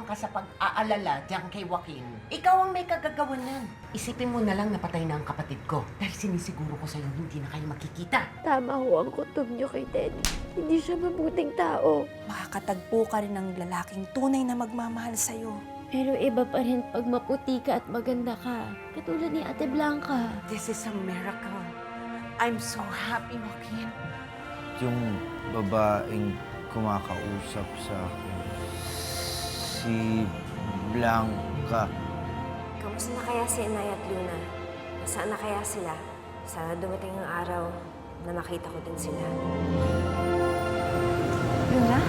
ka sa pag-aalala diyan kay Joaquin. Ikaw ang may kagagawan yan. Isipin mo na lang napatay na ang kapatid ko. Dahil sinisiguro ko sa'yo hindi na kayo makikita. Tama ho ang kutob niyo kay Teddy. Hindi siya mabuting tao. Makakatagpo ka rin ng lalaking tunay na magmamahal sa'yo. Pero iba pa rin pag maputi ka at maganda ka. Katulad ni Ate Blanca. This is a miracle. I'm so happy, Joaquin. Yung babaeng kumakausap sa akin, si Blanca. Kamusta na kaya si Inay at Luna? Nasaan na kaya sila? Sana dumating ang araw na makita ko din sila. Luna?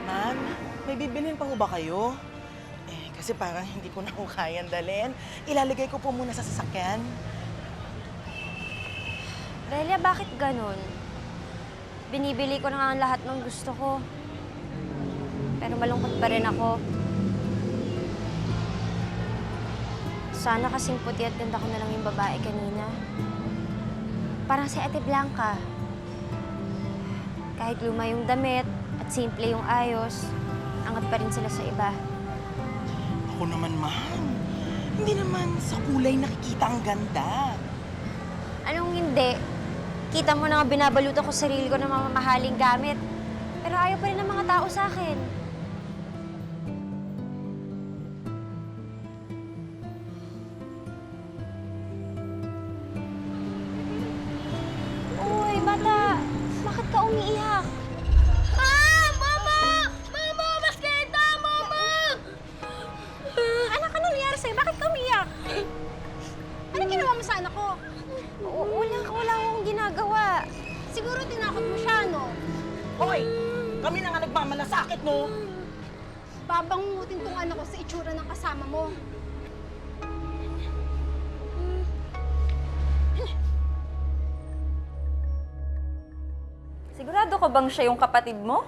Ma'am, may bibilhin pa ho ba kayo? Kasi parang hindi ko na ho kayang dalhin. Ilalagay ko po muna sa sasakyan. Delia, bakit ganun? Binibili ko na nga ang lahat ng gusto ko. Pero malungkot pa rin ako. Sana kasing puti at ganda ko na lang yung babae kanina. Parang si Ate Blanca. Kahit luma yung damit at simple yung ayos, angat pa rin sila sa iba. Ako naman, ma'am. Hindi naman sa kulay nakikita ang ganda. Anong hindi? Kita mo na nga binabalutan ko sarili ko ng mamahaling gamit. Pero ayaw pa rin ng mga tao sa akin. Uy, bata! Bakit ka umiiyak? Mama! Mama! Mas kita! Mama! Anak, ano nangyari sa'yo? Bakit ka umiiyak? Anong ginawa mo sa anak ko? Wala akong ginagawa. Siguro tinakot mo siya, no? Hoy! Kami na nga nagmamalasakit, no? Babangutin tong anak ko sa itsura ng kasama mo. Sigurado ka bang siya yung kapatid mo?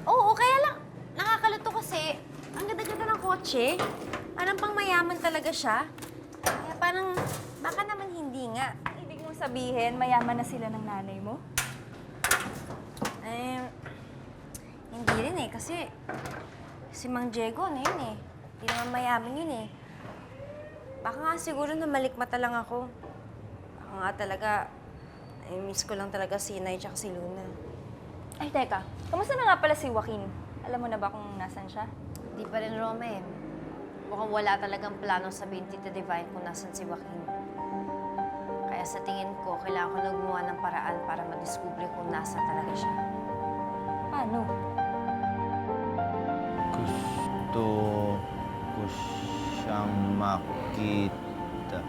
Oo, kaya lang nakakalito kasi ang ganda-ganda ng kotse. Parang pang mayaman talaga siya. Kaya parang baka naman hindi nga. Ibig mong sabihin, mayaman na sila ng nanay mo? Hindi rin eh kasi si Mang Diego na yun eh. Hindi naman mayaman yun eh. Baka nga siguro na malikmata lang ako. Baka nga talaga, miss ko lang talaga si Inay tsaka si Luna. Ay, teka. Kamusta na nga pala si Joaquin? Alam mo na ba kung nasan siya? Di pa rin, Roma eh. Mukhang wala talagang plano sabihin Tita Divine kung nasan si Joaquin. Kaya sa tingin ko, kailangan ko na gumawa ng paraan para madiskubre kung nasa talaga siya. Paano? Gusto ko siyang makita.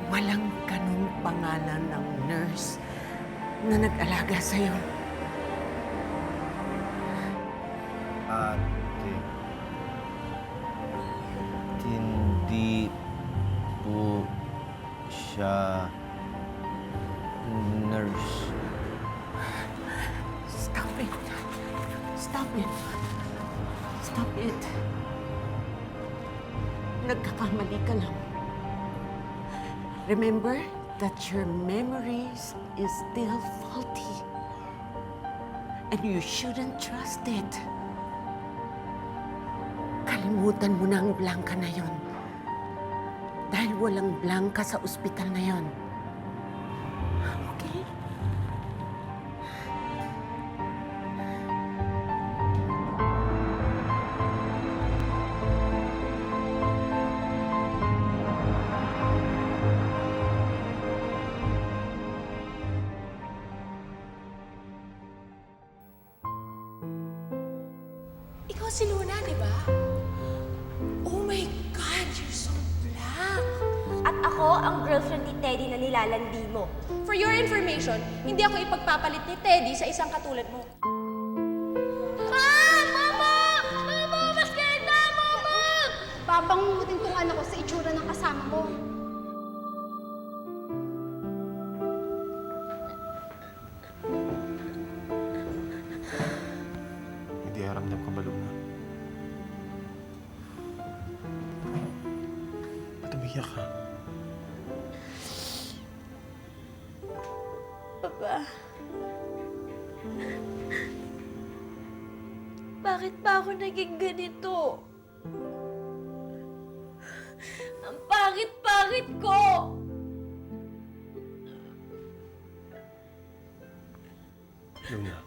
Walang ganung pangalan ng nurse na nag-alaga sa'yo. Ate, hindi po siya nurse. Stop it. Stop it. Stop it. Nagkakamali ka lang. Remember that your memories is still faulty. And you shouldn't trust it. Kalimutan mo na ang Blanca na yon. Dahil walang Blanca sa ospital na yon. Okay? Ikaw si Luna, di ba? Oh my God, you're so black. At ako ang girlfriend ni Teddy na nilalandi mo. For your information, hindi ako ipagpapalit ni Teddy sa isang katulad mo. Mama! papangungutin tong anak ko sa itsura ng kasama mo. Hindi haramdam ka ba, Luna? Ba't umiyak ka? Papa. Bakit ba ako naging ganito? Ang pangit-pangit ko! Luna.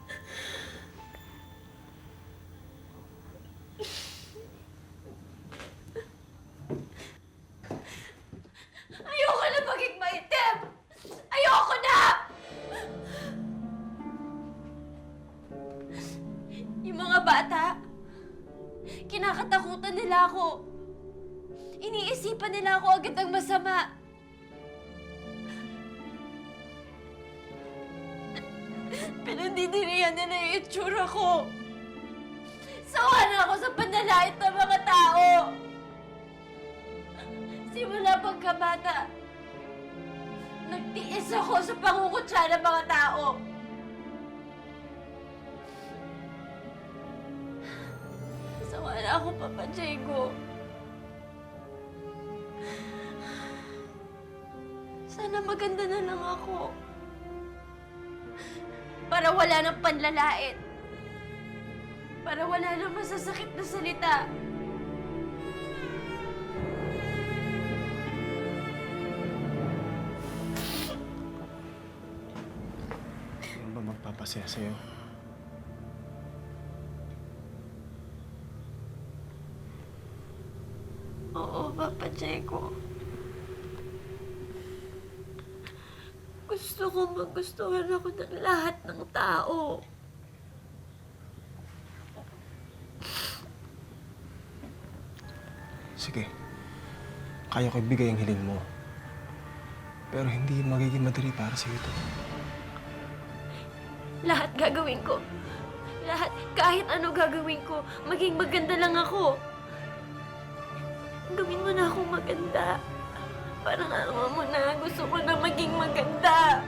Ayoko na maging maitim! Ayoko na! Yung mga bata, kinakatakutan nila ako. Iniisipan nila ako agad ang masama. Pinandidirihan nila yung itsura ko. Sawa na ako sa panlalait ng mga tao. Simula pagkabata, nagtiis ako sa pangungutya ng mga tao. Sawa na ako, Papa Diego. Sana maganda na lang ako. Para wala ng panlalait. Para wala ng masasakit na salita. Ano ba magpapasaya sa'yo? Oo, Papa Diego. Gusto ko magustuhan ako ng lahat ng tao. Sige. Kaya ko ibigay ang hiling mo. Pero hindi magiging madali para sa'yo ito. Lahat gagawin ko. Lahat, kahit ano gagawin ko, maging maganda lang ako. Gawin mo na akong maganda. Parang alam mo na, gusto ko na maging maganda.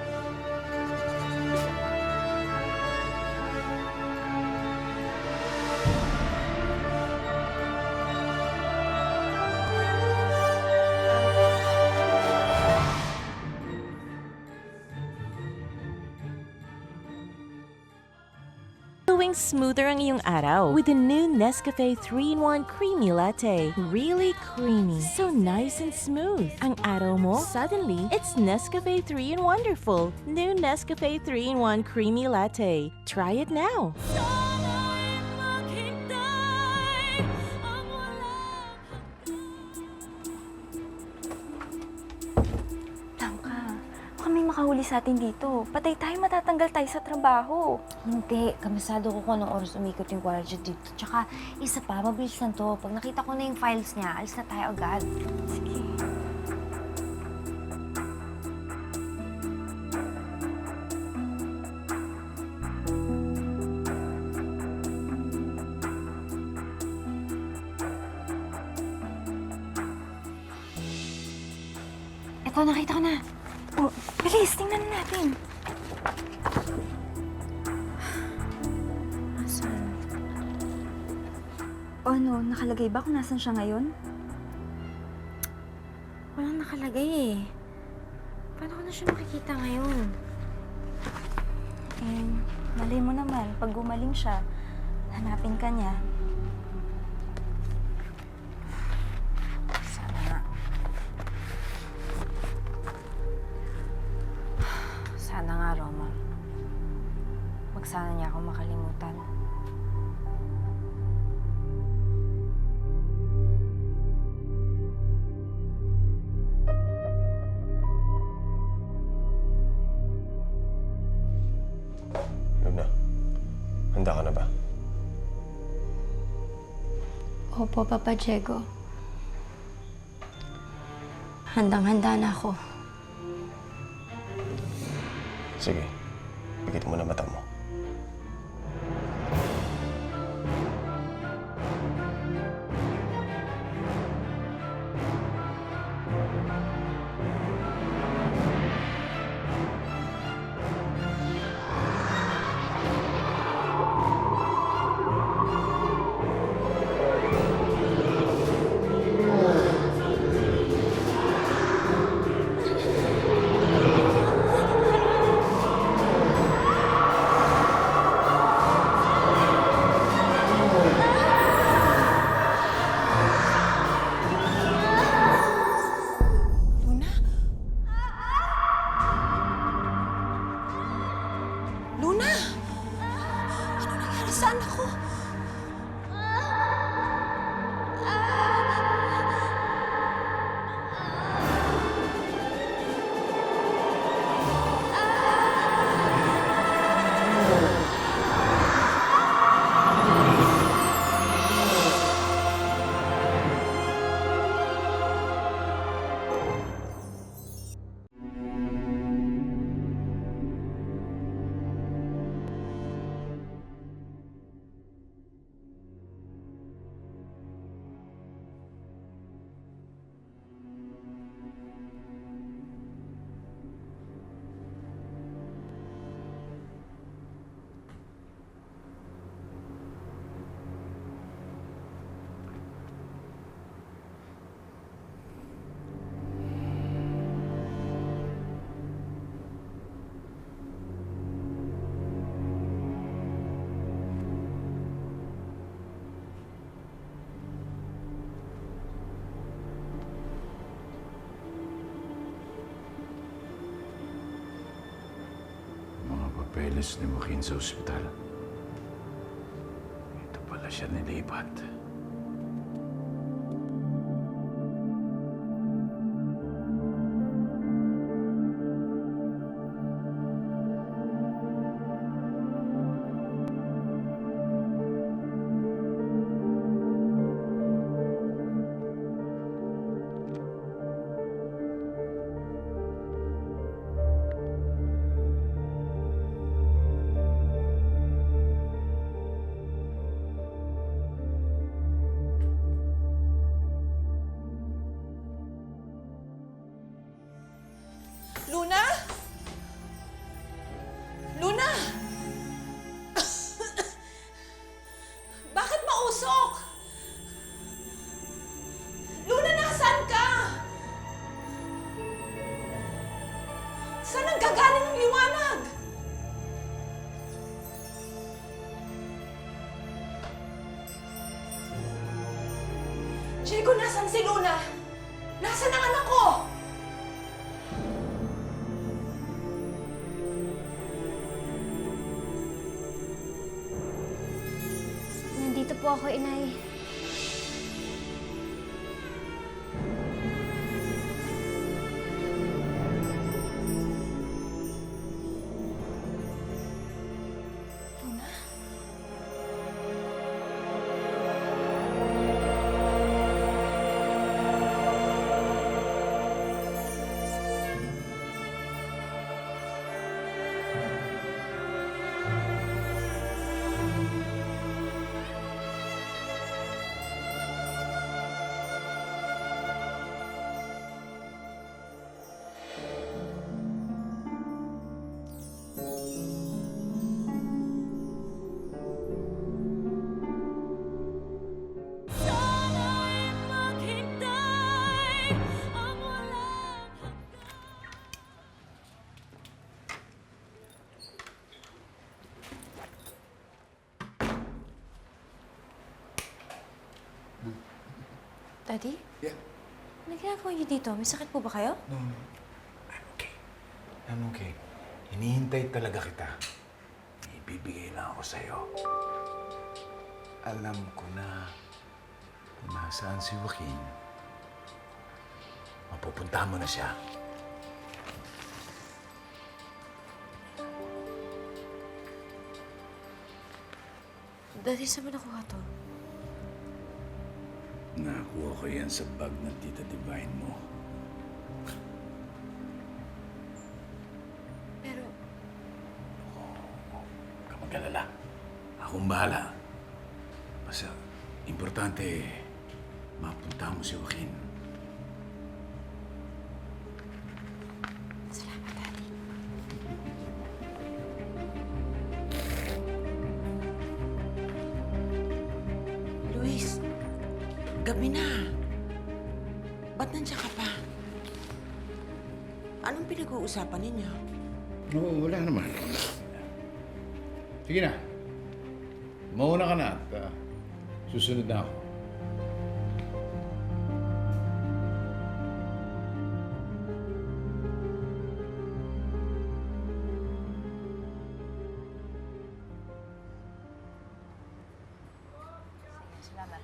Going smoother ang iyong araw with the new Nescafe 3-in-1 Creamy Latte. Really creamy. So nice and smooth. Ang araw mo, suddenly, it's Nescafe 3-in Wonderful. New Nescafe 3-in-1 Creamy Latte. Try it now. Blanca, baka may makahuli sa atin dito. Patay tayo, matatanggal tayo sa trabaho. Hindi, kabisado ko kung anong oras umikot yung guardia dito. Tsaka, isa pa, mabilis lang to. Pag nakita ko na yung files niya, alis na tayo agad. Sige. Eto, nakita ko na. Oh, bilis, tingnan na natin. Asan? O ano, nakalagay ba kung nasan siya ngayon? Walang nakalagay eh. Paano ko na siya makikita ngayon? Eh, malay mo naman, pag gumaling siya, hanapin ka niya. Sana nga. Sana nga, Roma. Wag sana niya ako makalimutan. Luna, handa ka na ba? Opo, Papa Diego. Handang-handa na ako. Sige, pigit mo na mata mo. pinalis ni Joaquin sa ospital. Ito pala siya nilipat. Luna? Luna! Bakit mausok? Luna, nasaan ka? Saan ang gagaling ng liwanag? Diego, nasaan si Luna? Nasaan ang anak ko? Nandito po ako, Inay. Daddy? Yeah. Ano ginagawa niyo dito? May sakit po ba kayo? No, I'm okay. I'm okay. Hinihintay talaga kita. Ibibigay na ako sa'yo. Alam ko na kung nasaan si Joaquin. Mapupunta mo na siya. Daddy, saan mo nakuha to? Nakuha ko yan sa bag ng Tita Divine mo. Pero, Huwag ka mag-alala. Akong bahala. Basta, importante, mapunta mo si Joaquin. salamat, Daddy. Luis, gabi na. Ba't nandiyan ka pa? Anong pinag-uusapan ninyo? Oo, wala naman. Sige na. Mauna ka na at susunod na ako. Salamat.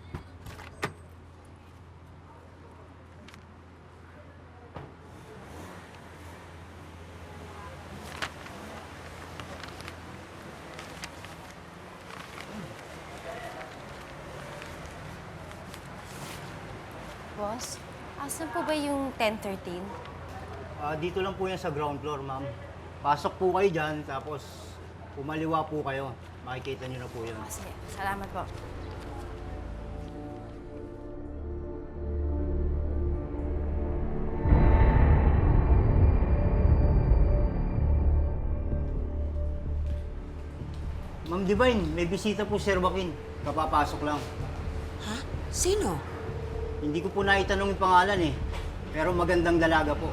Boss, asan po ba yung 1013? Dito lang po yan sa ground floor, ma'am. Pasok po kayo dyan, tapos pumaliwa po kayo. Makikita niyo na po yan. Sige, salamat po. Ma'am Divine, may bisita po si Sir Joaquin. Kapapasok lang. Ha? Sino? Hindi ko po naitanong yung pangalan eh. Pero magandang dalaga po.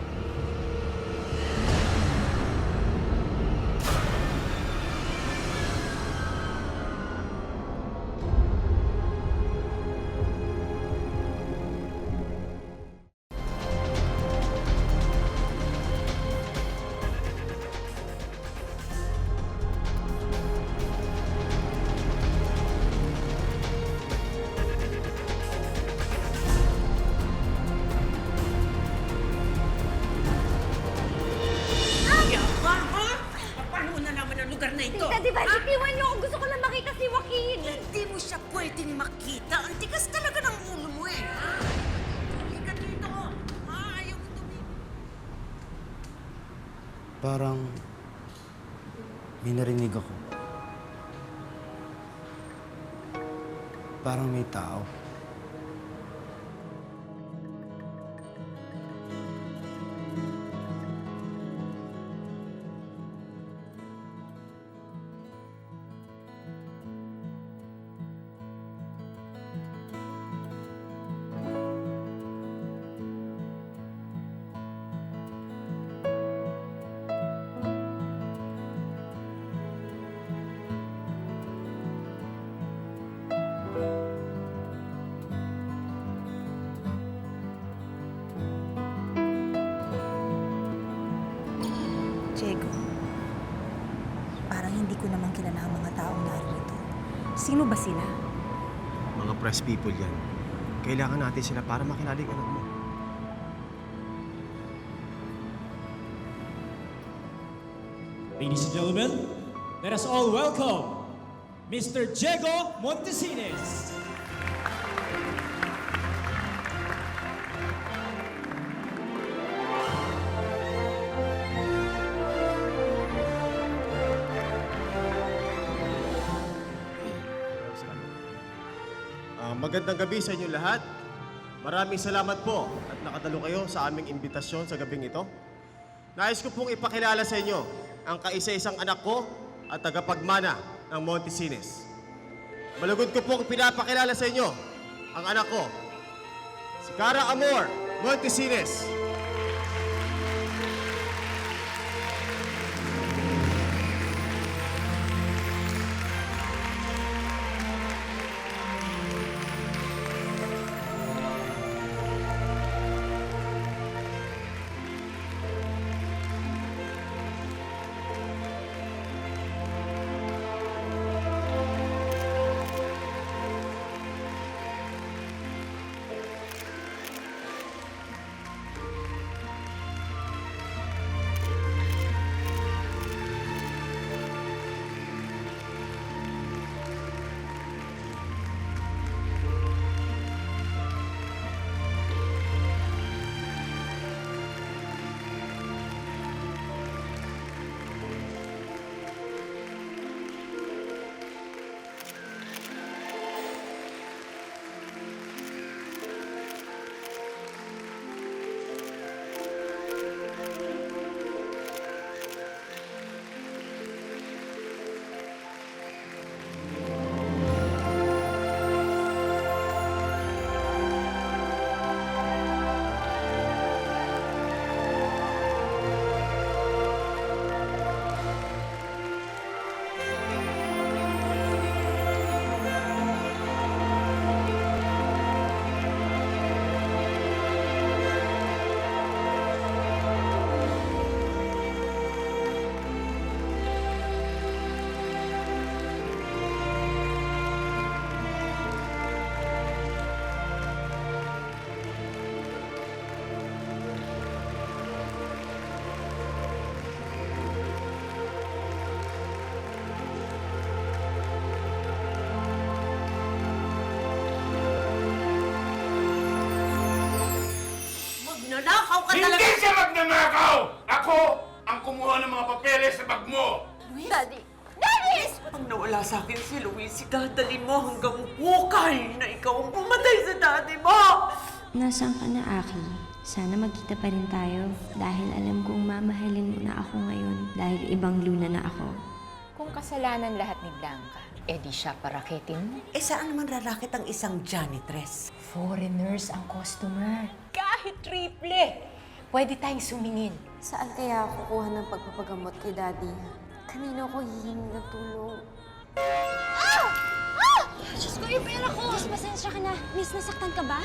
Tigas talaga ng ulo mo eh. Halika dito. Ayaw ko tumigil. Parang may narinig ako. Parang may tao. Diego, parang hindi ko naman kilala ang mga taong narito. Sino ba sila? Mga press people yan. Kailangan natin sila para makilala yung anak mo. Ladies and gentlemen, let us all welcome Mr. Diego Montesinos. Magandang gabi sa inyo lahat. Maraming salamat po at nakadalo kayo sa aming imbitasyon sa gabing ito. Nais ko pong ipakilala sa inyo ang kaisa-isang anak ko at tagapagmana ng Montesinos. Malugod ko pong pinapakilala sa inyo ang anak ko, si Cara Amor Montesinos. Magnanakaw ka talaga! Hindi siya magnanakaw! Ako ang kumuha ng mga papeles sa bag mo! Daddy! Daddy! Pag nawala sa akin si Luis, dadalhin mo hanggang hukay na ikaw ang pumatay sa daddy mo! Nasaan ka na, Aki? Sana magkita pa rin tayo dahil alam kong mamahalin mo na ako ngayon dahil ibang Luna na ako. Kung kasalanan lahat ni Blanca, edi siya paraketin mo. Eh saan naman rarakit ang isang janitress? Foreigners ang customer. Kahit triple, pwede tayong sumingin. Saan kaya ako kukuha ng pagpapagamot kay Daddy? Kanino ko hihingi ng tulong? Diyos ko, yung pera ko! Diyos, pasensya ka na. Miss, nasaktan ka ba?